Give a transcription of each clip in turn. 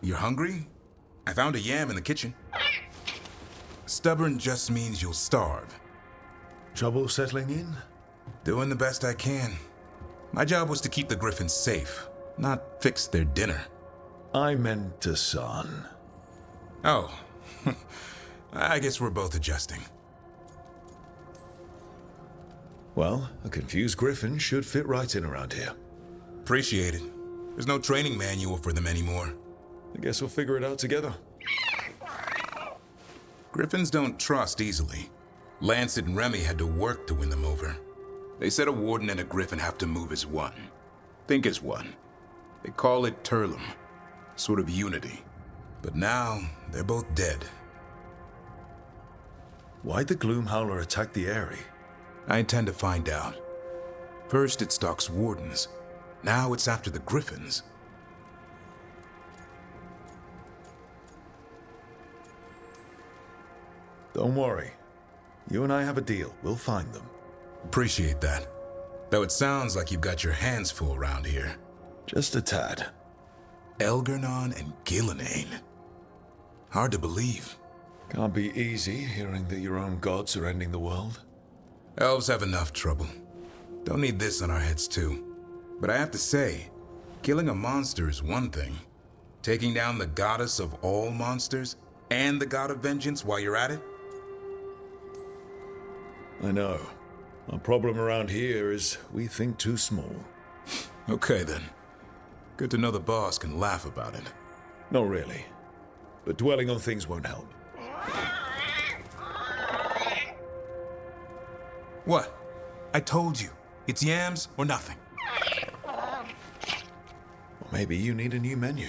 You're hungry? I found a yam in the kitchen. Stubborn just means you'll starve. Trouble settling in? Doing the best I can. My job was to keep the Griffins safe, not fix their dinner. I meant a son. Oh, I guess we're both adjusting. Well, a confused griffin should fit right in around here. Appreciate it. There's no training manual for them anymore. I guess we'll figure it out together. Griffins don't trust easily. Lancet and Remy had to work to win them over. They said a warden and a griffin have to move as one. Think as one. They call it Turlum. Sort of unity. But now, they're both dead. Why'd the Gloomhowler attack the Eyrie? I intend to find out. First it stalks wardens. Now it's after the Griffins. Don't worry. You and I have a deal. We'll find them. Appreciate that. Though it sounds like you've got your hands full around here. Just a tad. Elgernon and Gillenane. Hard to believe. Can't be easy hearing that your own gods are ending the world. Elves have enough trouble. Don't need this on our heads too. But I have to say, killing a monster is one thing. Taking down the goddess of all monsters and the god of vengeance while you're at it? I know. Our problem around here is we think too small. Okay then. Good to know the boss can laugh about it. Not really. But dwelling on things won't help. What? I told you. It's yams or nothing. Or maybe you need a new menu.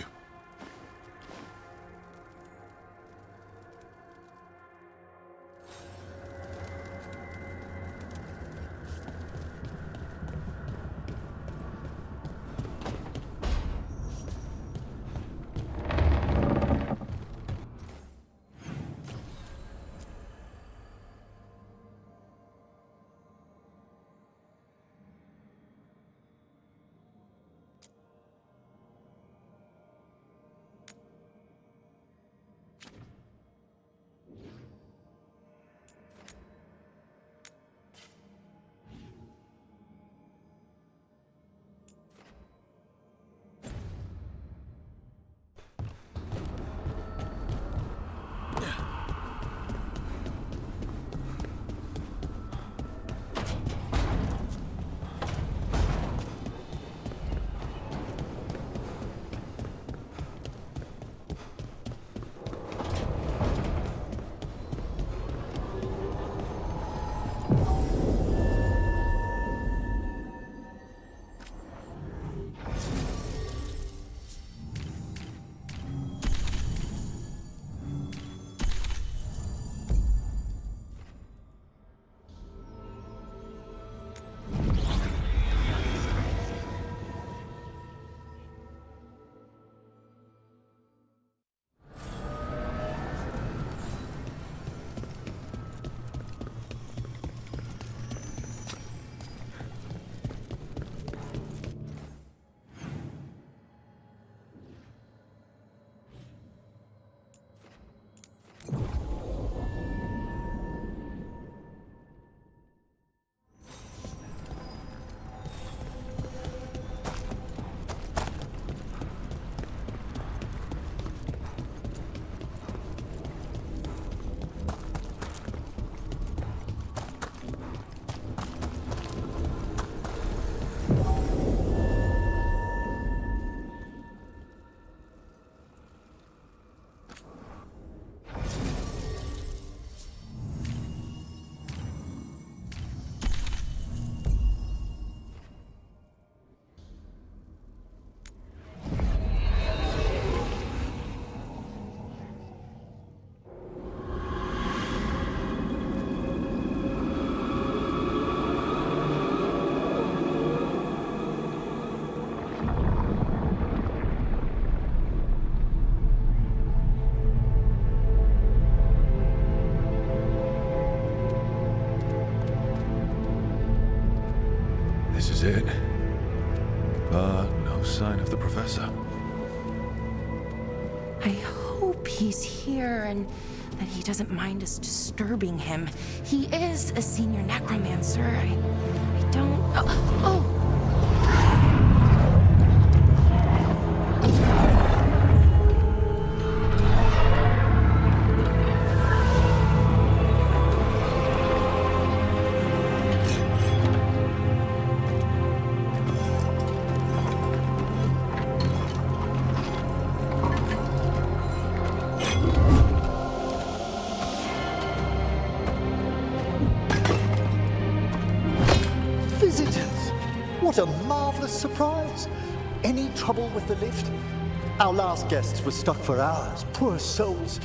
It. But no sign of the professor. I hope he's here and that he doesn't mind us disturbing him. He is a senior necromancer. I don't... Oh! Visitors! What a marvelous surprise! Any trouble with the lift? Our last guests were stuck for hours. Poor souls.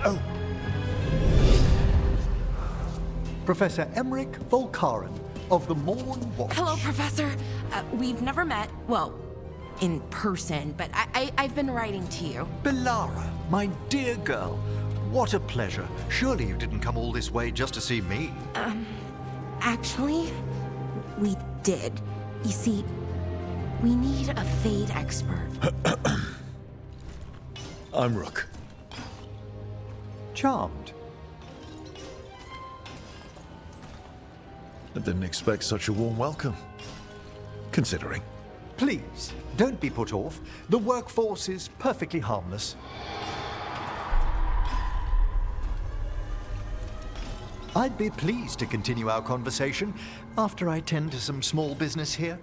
Oh. Professor Emmerich Volkaren of the Morn Watch. Hello, Professor. We've never met, well, in person, but I've been writing to you. Belara, my dear girl. What a pleasure. Surely you didn't come all this way just to see me. Actually, we did. You see, we need a Fade expert. I'm Rook. Charmed. I didn't expect such a warm welcome. Considering. Please, don't be put off. The workforce is perfectly harmless. I'd be pleased to continue our conversation after I tend to some small business here.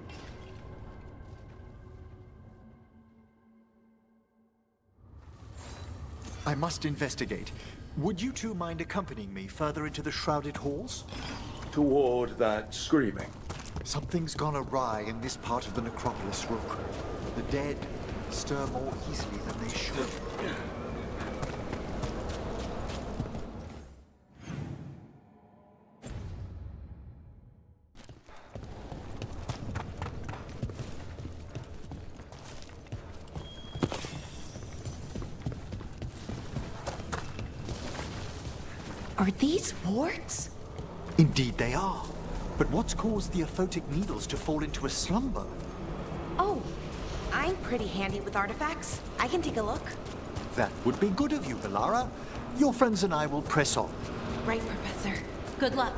I must investigate. Would you two mind accompanying me further into the shrouded halls? Toward that screaming. Something's gone awry in this part of the necropolis, Rook. The dead stir more easily than they should. Are these warts? Indeed they are. But what's caused the aphotic needles to fall into a slumber? Oh, I'm pretty handy with artifacts. I can take a look. That would be good of you, Belara. Your friends and I will press on. Right, Professor. Good luck.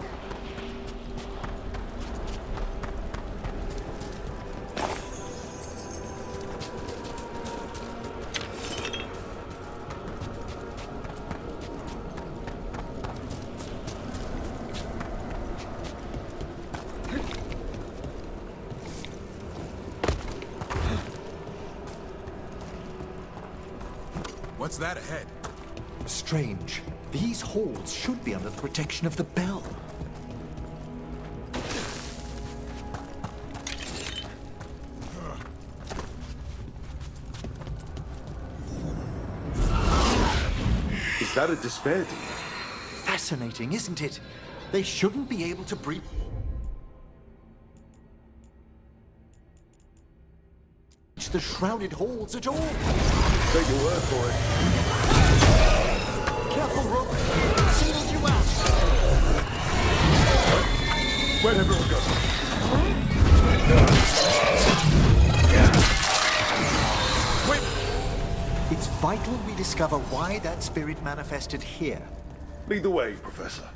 What's that ahead? Strange. These halls should be under the protection of the bell. Is that a despair demon? Fascinating, isn't it? They shouldn't be able to breathe. The shrouded halls at all. Take your word for it. Careful, Rook. Singled you out. Where'd everyone go? Wait. It's vital we discover why that spirit manifested here. Lead the way, Professor.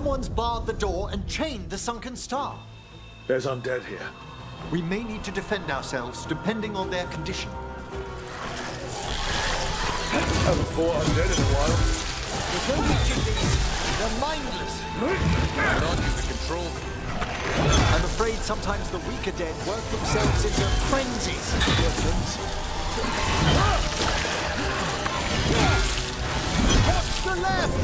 Someone's barred the door and chained the sunken star. There's undead here. We may need to defend ourselves depending on their condition. Haven't fought undead in a while. There's no reaching these. They're mindless. Not you to control them. I'm afraid sometimes the weaker dead work themselves into frenzies. Watch the left!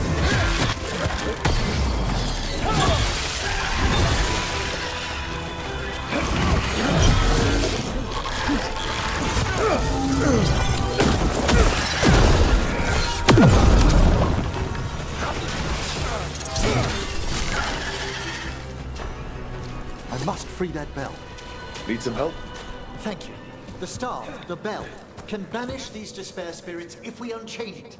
I must free that bell. Need some help? Thank you. The star, the bell, can banish these despair spirits if we unchain it.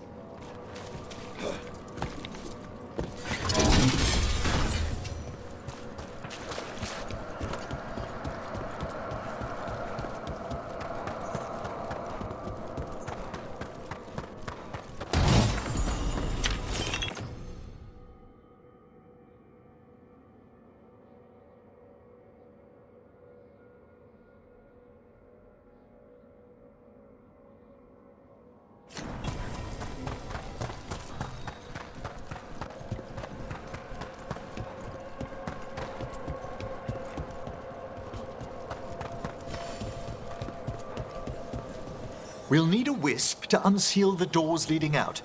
We'll need a wisp to unseal the doors leading out.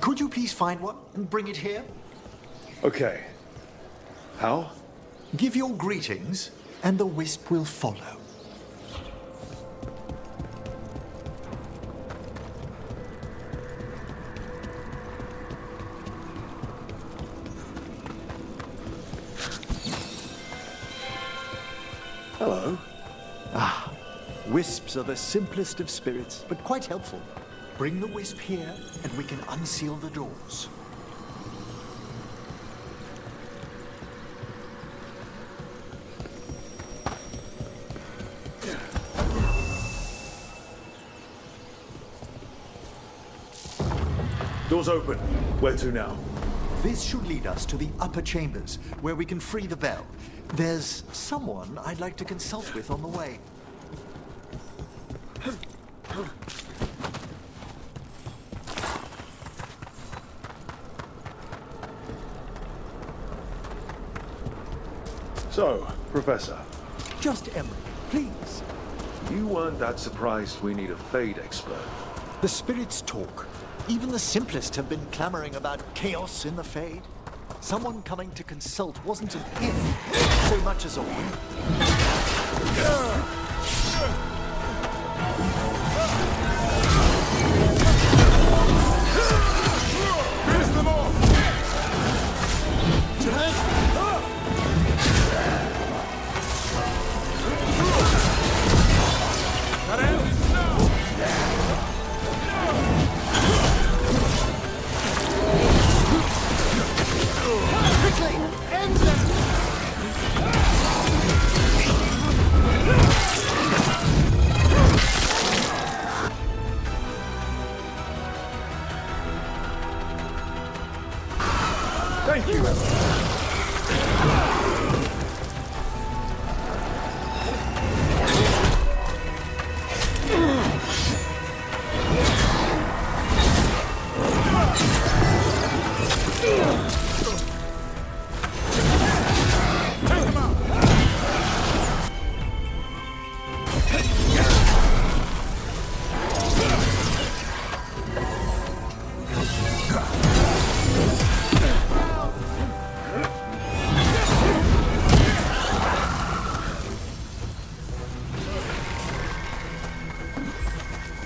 Could you please find one and bring it here? Okay. How? Give your greetings, and the wisp will follow. Hello. Wisps are the simplest of spirits, but quite helpful. Bring the wisp here, and we can unseal the doors. Door's open. Where to now? This should lead us to the upper chambers, where we can free the bell. There's someone I'd like to consult with on the way. So, Professor, Just Emery, please. you weren't that surprised we need a Fade expert. The spirits talk. Even the simplest have been clamoring about chaos in the Fade. Someone coming to consult wasn't an if, so much as a when. Quickly! End them! Thank you, Emma.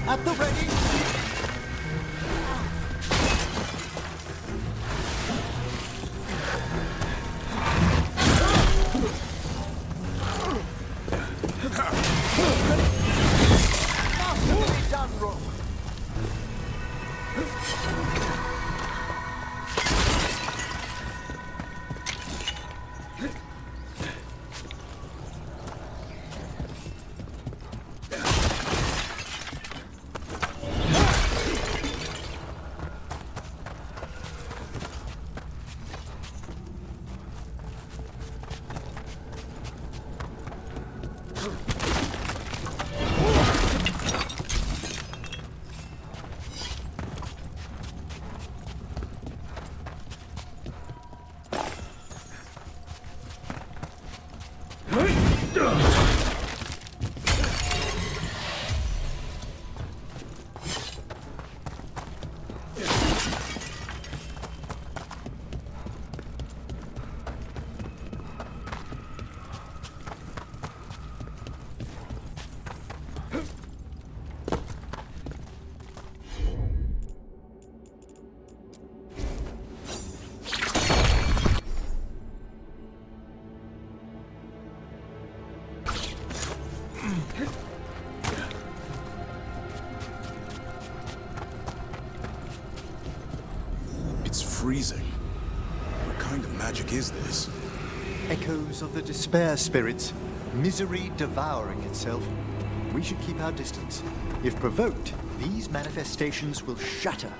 At the ready! Masterfully done, Rogue. It's freezing. What kind of magic is this? Echoes of the despair spirits, misery devouring itself. We should keep our distance. If provoked, these manifestations will shatter.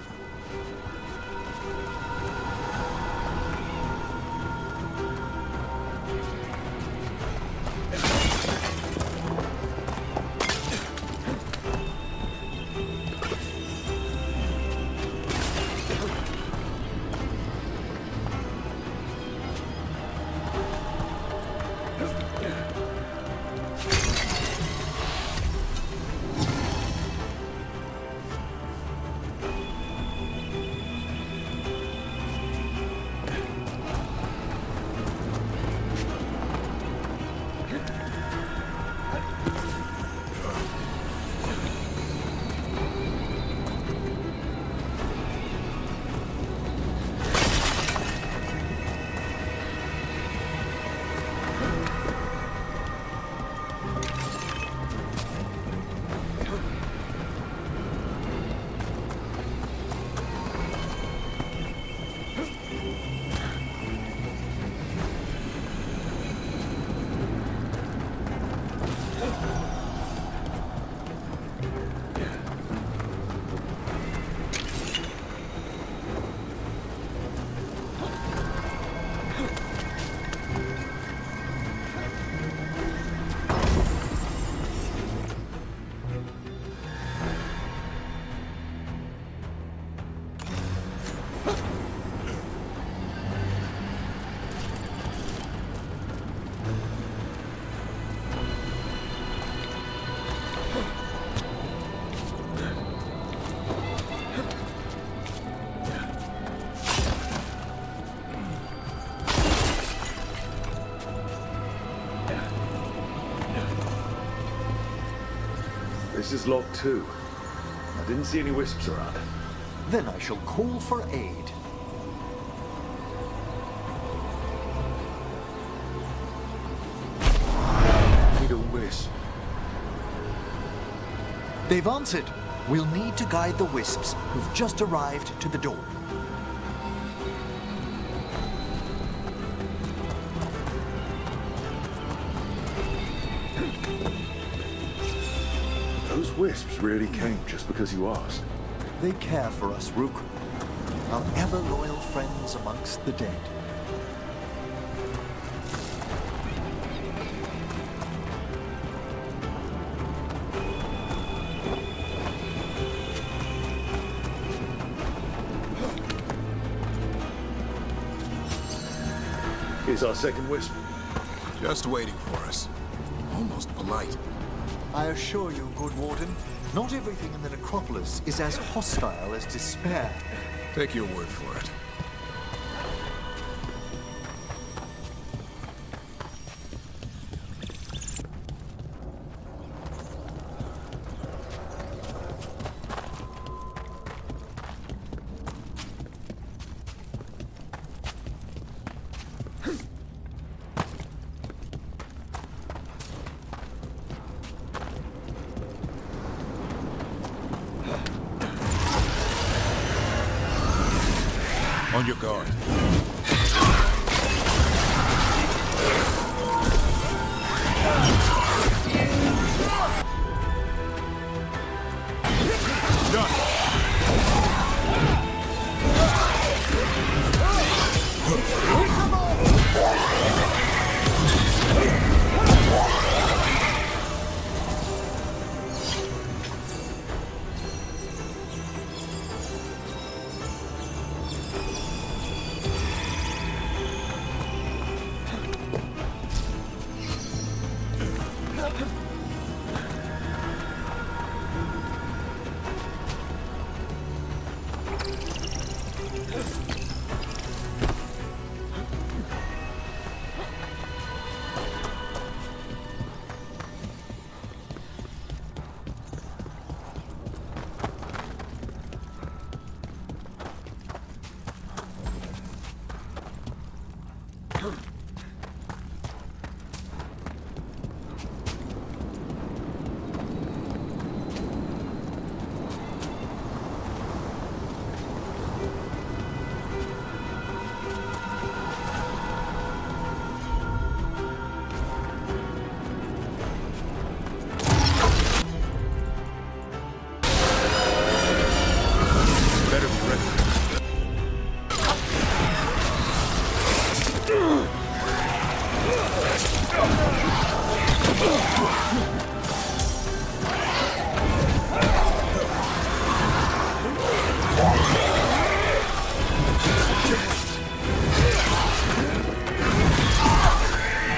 This is log 2. I didn't see any wisps around. Then I shall call for aid. Need a wisp. They've answered. We'll need to guide the wisps who've just arrived to the door. Those wisps really came just because you asked. They care for us, Rook. Our ever-loyal friends amongst the dead. Here's our second wisp. Just waiting for us. Almost polite. I assure you, good warden, not everything in the necropolis is as hostile as despair. Take your word for it. On your guard.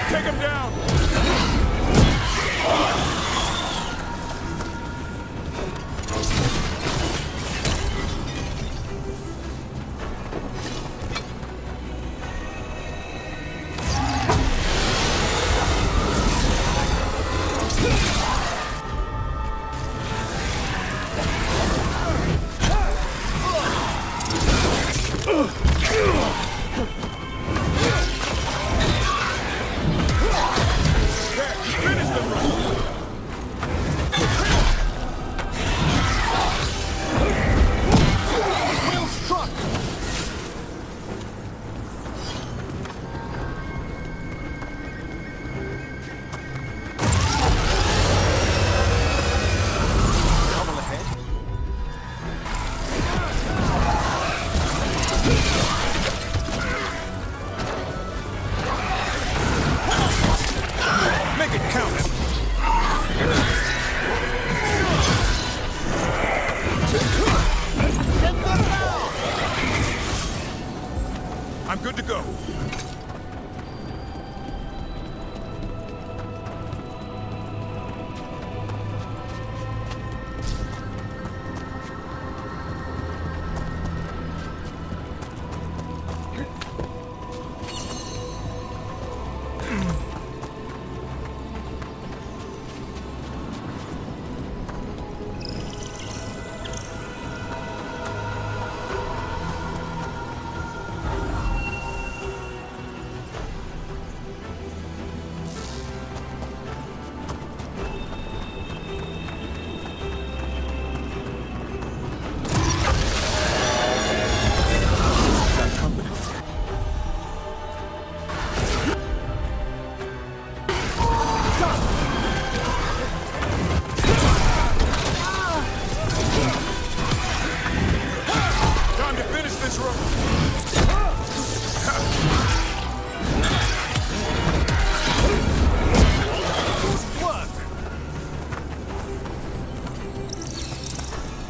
Take him down! I'm good to go.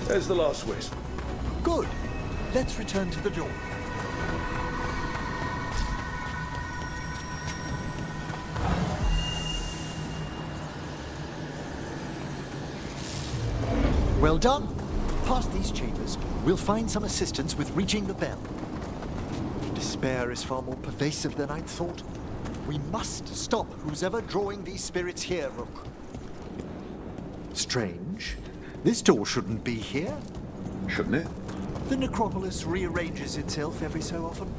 There's the last wisp. Good. Let's return to the door. Well done. Past these chambers, we'll find some assistance with reaching the bell. Despair is far more pervasive than I'd thought. We must stop who's ever drawing these spirits here, Rook. Strange. This door shouldn't be here. Shouldn't it? The necropolis rearranges itself every so often.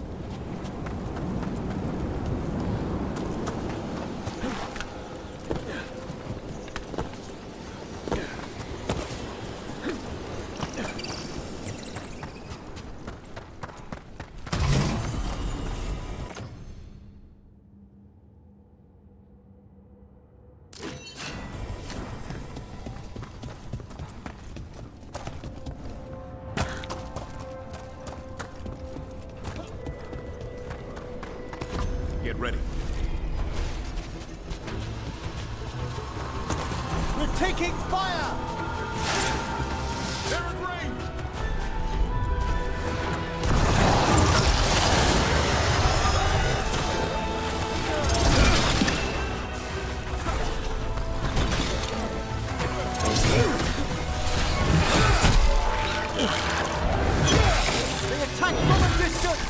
Get ready. We're taking fire! They're in range! They attack from a distance!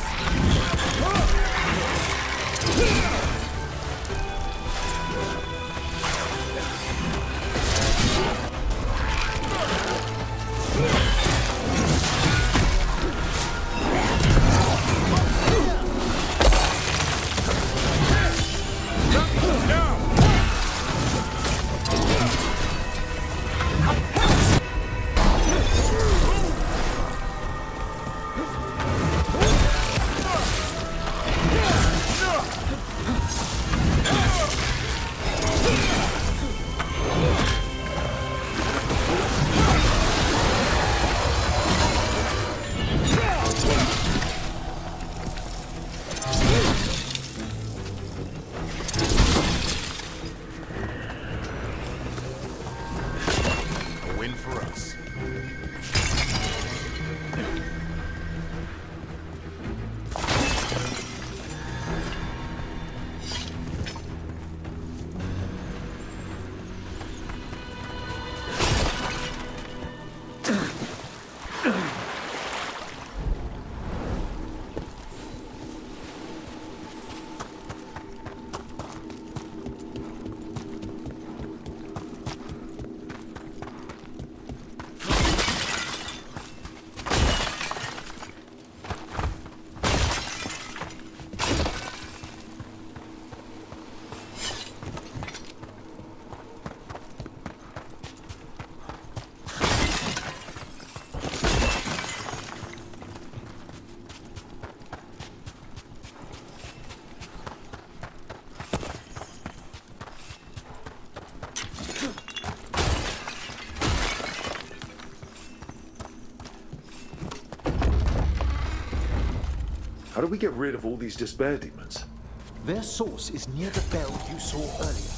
How do we get rid of all these despair demons? Their source is near the bell you saw earlier.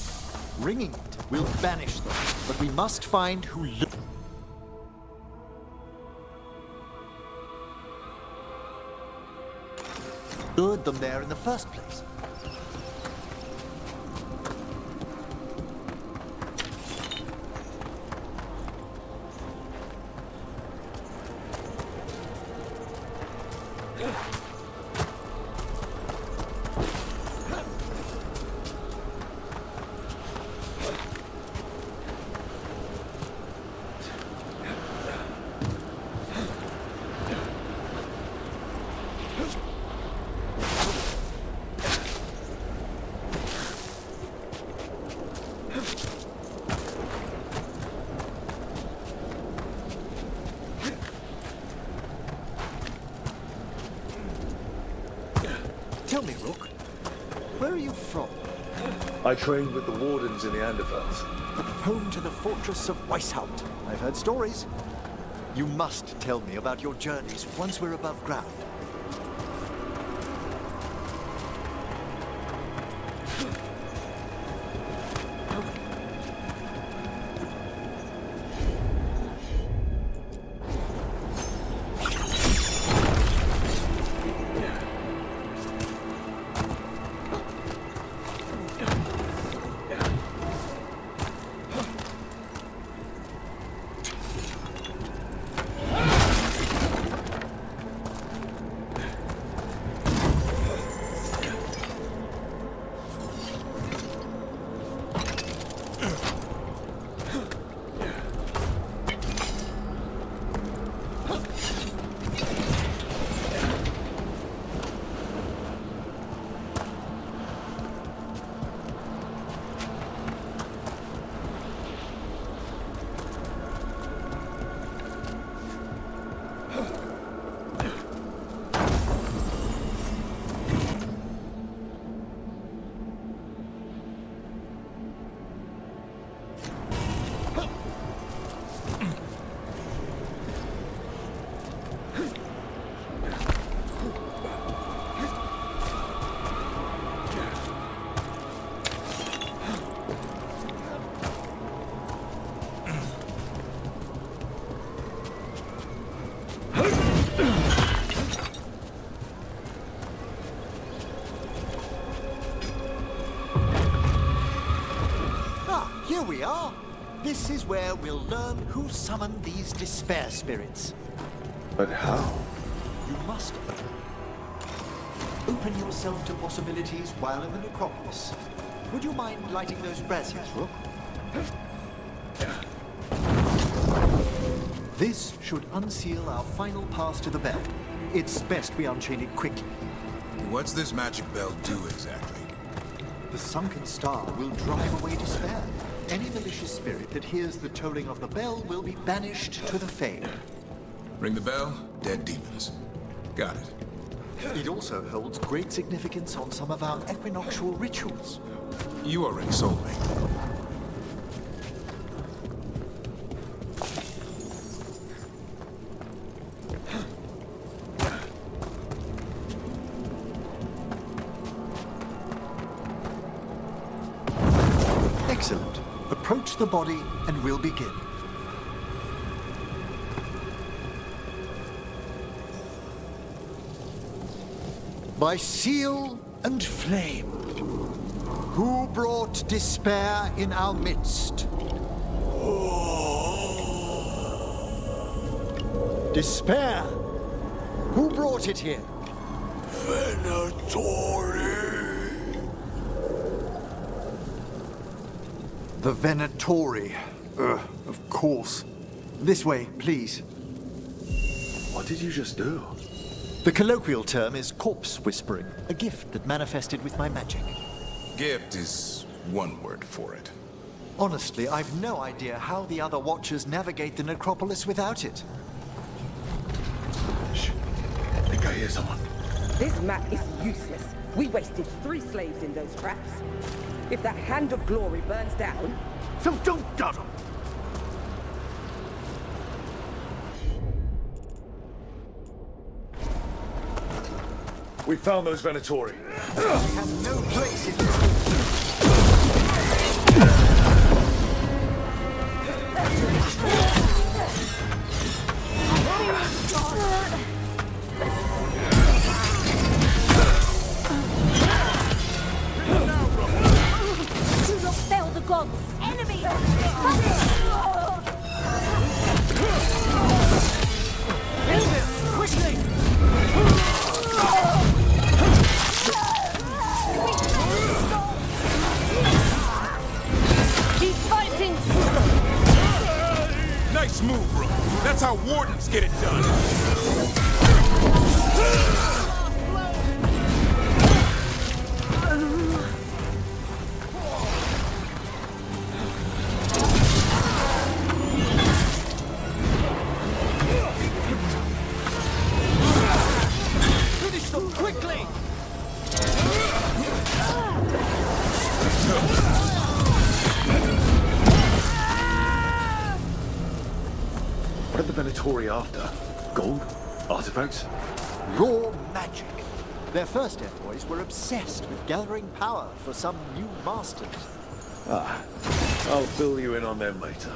Ringing it will banish them, but we must find who lured them there in the first place. Tell me, Rook, where are you from? I trained with the Wardens in the Anderfels. Home to the fortress of Weishaupt. I've heard stories. You must tell me about your journeys once we're above ground. Here we are. This is where we'll learn who summoned these despair spirits. But how? You must open yourself to possibilities while in the necropolis. Would you mind lighting those braziers, Rook? This should unseal our final pass to the bell. It's best we unchain it quickly. What's this magic bell do exactly? The sunken star will drive away despair. Any malicious spirit that hears the tolling of the bell will be banished to the Fade. Ring the bell, dead demons. Got it. It also holds great significance on some of our equinoctial rituals. You already sold me. Excellent. Approach the body and we'll begin. By seal and flame, who brought despair in our midst? Despair! Who brought it here? The Venatori. Of course. This way, please. What did you just do? The colloquial term is corpse whispering, a gift that manifested with my magic. Gift is one word for it. Honestly, I've no idea how the other Watchers navigate the necropolis without it. Shh. I think I hear someone. This map is useless. We wasted 3 slaves in those traps. If that Hand of Glory burns down... So don't dawdle! We found those Venatori. We have no place in this. Do not fail the gods! Enemy! Keep fighting! Nice move, bro. That's how wardens get it done. Finish them quickly! What are the Venatori after? Gold? Artifacts? Raw magic. Their first envoys were obsessed with gathering power for some new masters. I'll fill you in on them later.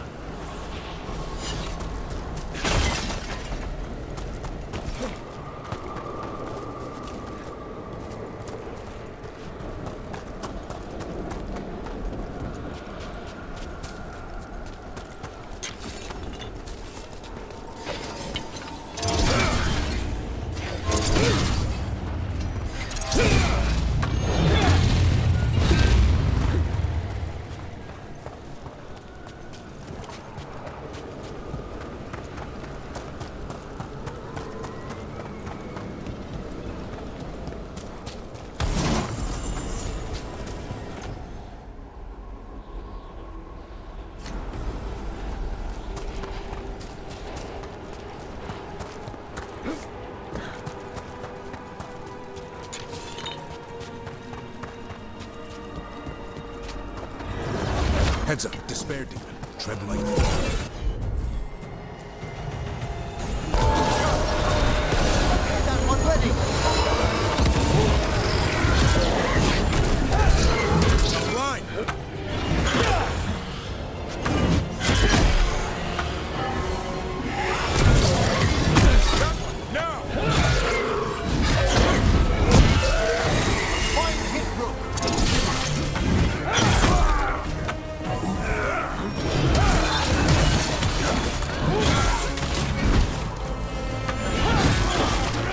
Heads up, despair demon. Tread lightly. That one ready! Line! Now! Find hit room!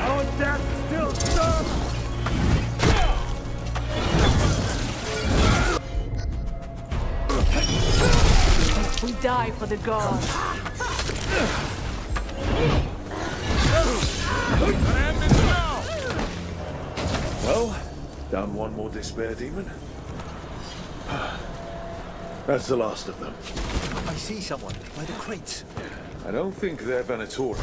Our death still serves! We die for the gods. Well, down one more despair demon. That's the last of them. I see someone by the crates. I don't think they're Venatori.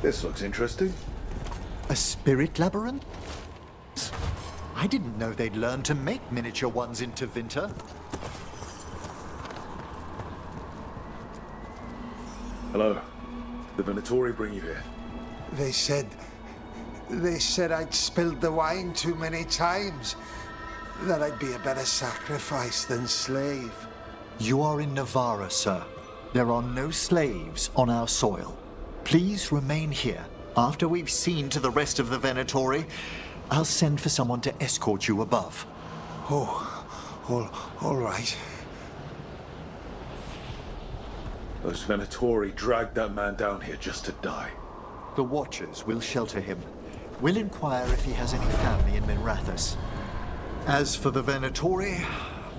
This looks interesting. A spirit labyrinth? I didn't know they'd learned to make miniature ones in Tevinter. Hello. The Venatori bring you here. They said I'd spilled the wine too many times. That I'd be a better sacrifice than slave. You are in Navarra, sir. There are no slaves on our soil. Please remain here. After we've seen to the rest of the Venatori, I'll send for someone to escort you above. All right. Those Venatori dragged that man down here just to die. The Watchers will shelter him. We'll inquire if he has any family in Minrathous. As for the Venatori,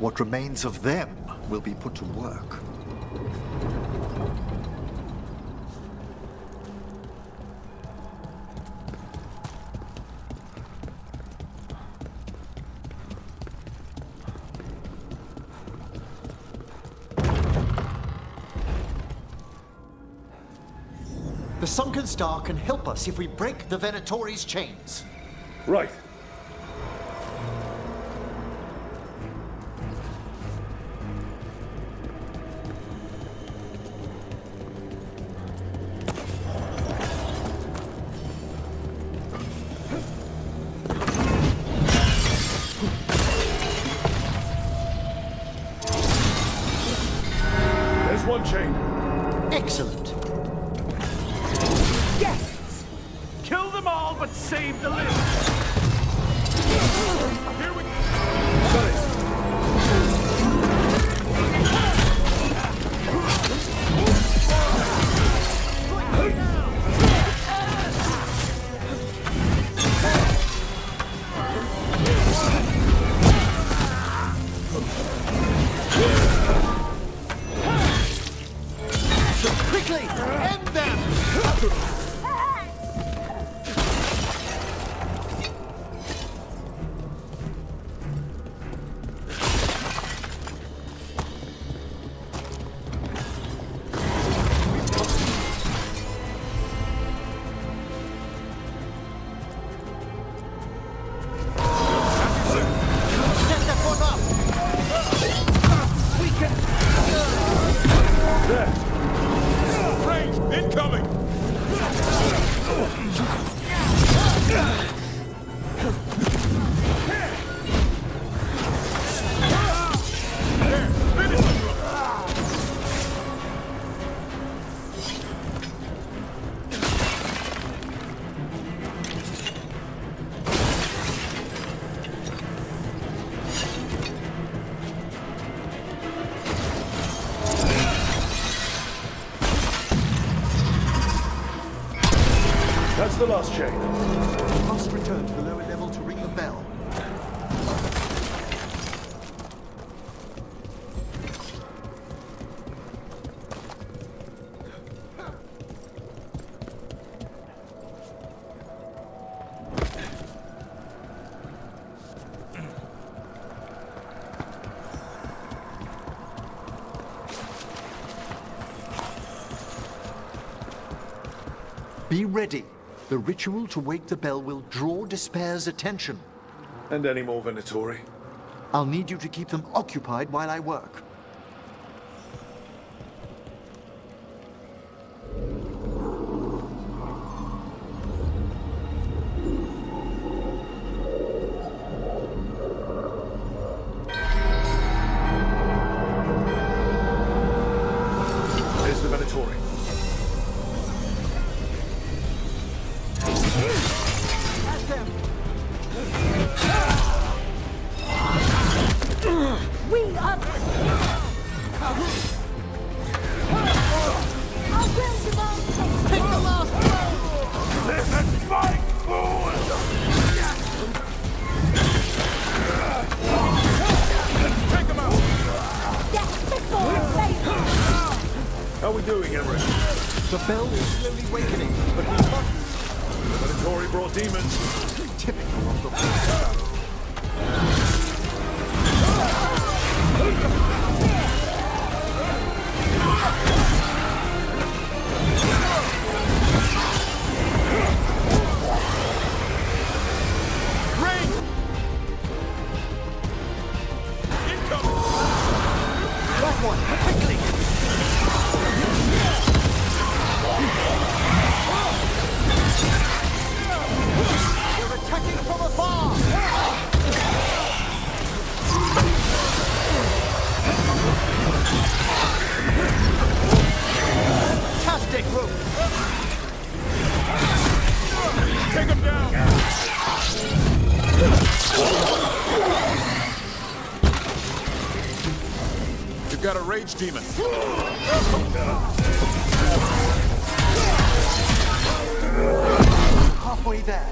what remains of them will be put to work. The sunken star can help us if we break the Venatori's chains. Right. There's one chain. Excellent. Yes! Kill them all, but save the living. Here we Got it. Quickly, end them! Set that one up! There. Range incoming! That's the last chain. We must return to the lower level to ring the bell. Be ready. The ritual to wake the bell will draw Despair's attention. And any more Venatori? I'll need you to keep them occupied while I work. There's the Venatori. At them! We are... Our will demands it. Take the last blow! Let's fight, fools! Take him out! Death before fate. How we doing, Emmerich? The bell is slowly wakening, but we must... The Venatori brought demons. Typical of the... That one, quickly! They're attacking from afar! Fantastic rope! Take him down! You've got a rage demon. Halfway there.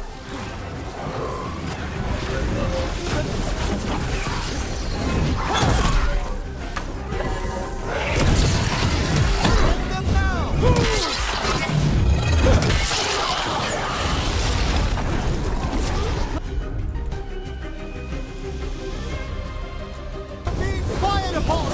Bring them now! Being fired upon!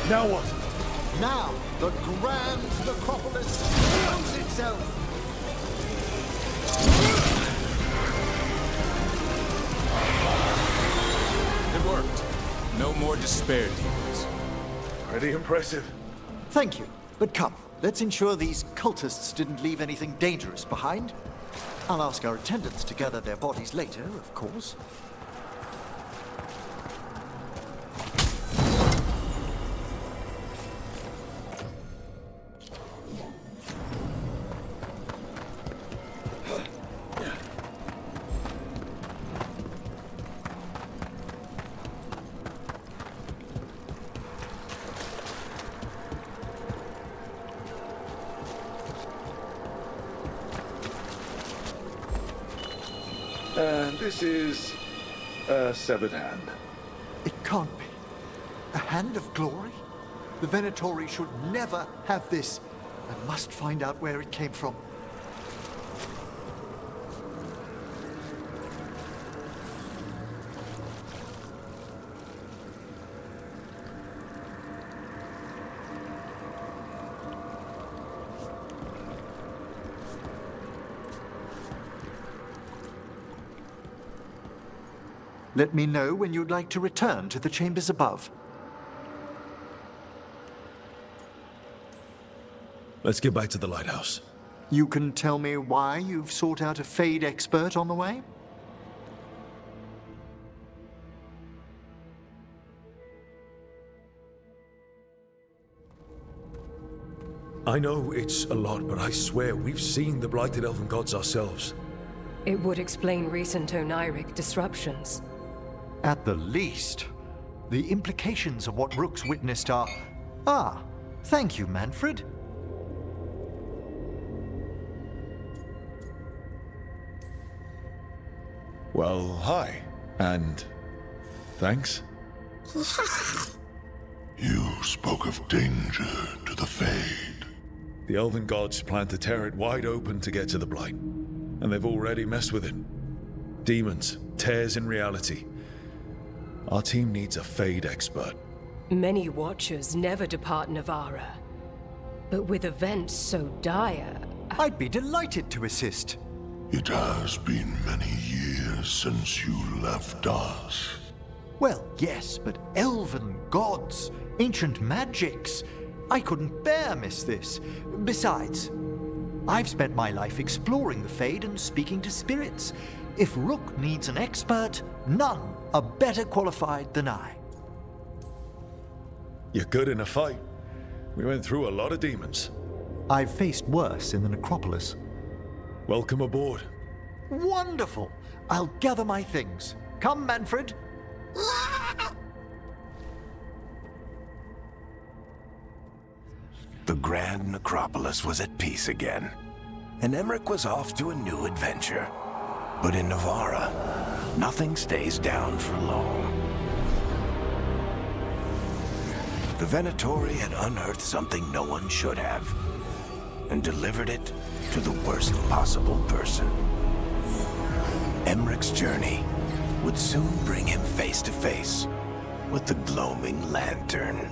Now what? Now, the grand necropolis shows itself! It worked. No more despair demons. Pretty impressive. Thank you, but come, let's ensure these cultists didn't leave anything dangerous behind. I'll ask our attendants to gather their bodies later, of course. And this is a severed hand. It can't be. A hand of glory? The Venatori should never have this. I must find out where it came from. Let me know when you'd like to return to the chambers above. Let's get back to the lighthouse. You can tell me why you've sought out a Fade expert on the way? I know it's a lot, but I swear we've seen the blighted elven gods ourselves. It would explain recent Oniric disruptions. At the least, the implications of what Rook's witnessed are... Ah, thank you, Manfred. Well, hi. And thanks. You spoke of danger to the Fade. The elven gods plan to tear it wide open to get to the blight. And they've already messed with it. Demons, tears in reality. Our team needs a Fade expert. Many Watchers never depart Navara. But with events so dire... I'd be delighted to assist. It has been many years since you left us. Well, yes, but elven gods, ancient magics. I couldn't bear miss this. Besides, I've spent my life exploring the Fade and speaking to spirits. If Rook needs an expert, none are better qualified than I. You're good in a fight. We went through a lot of demons. I've faced worse in the necropolis. Welcome aboard. Wonderful! I'll gather my things. Come, Manfred. The Grand Necropolis was at peace again, and Emmerich was off to a new adventure. But in Navara, nothing stays down for long. The Venatori had unearthed something no one should have, and delivered it to the worst possible person. Emmerich's journey would soon bring him face to face with the gloaming lantern.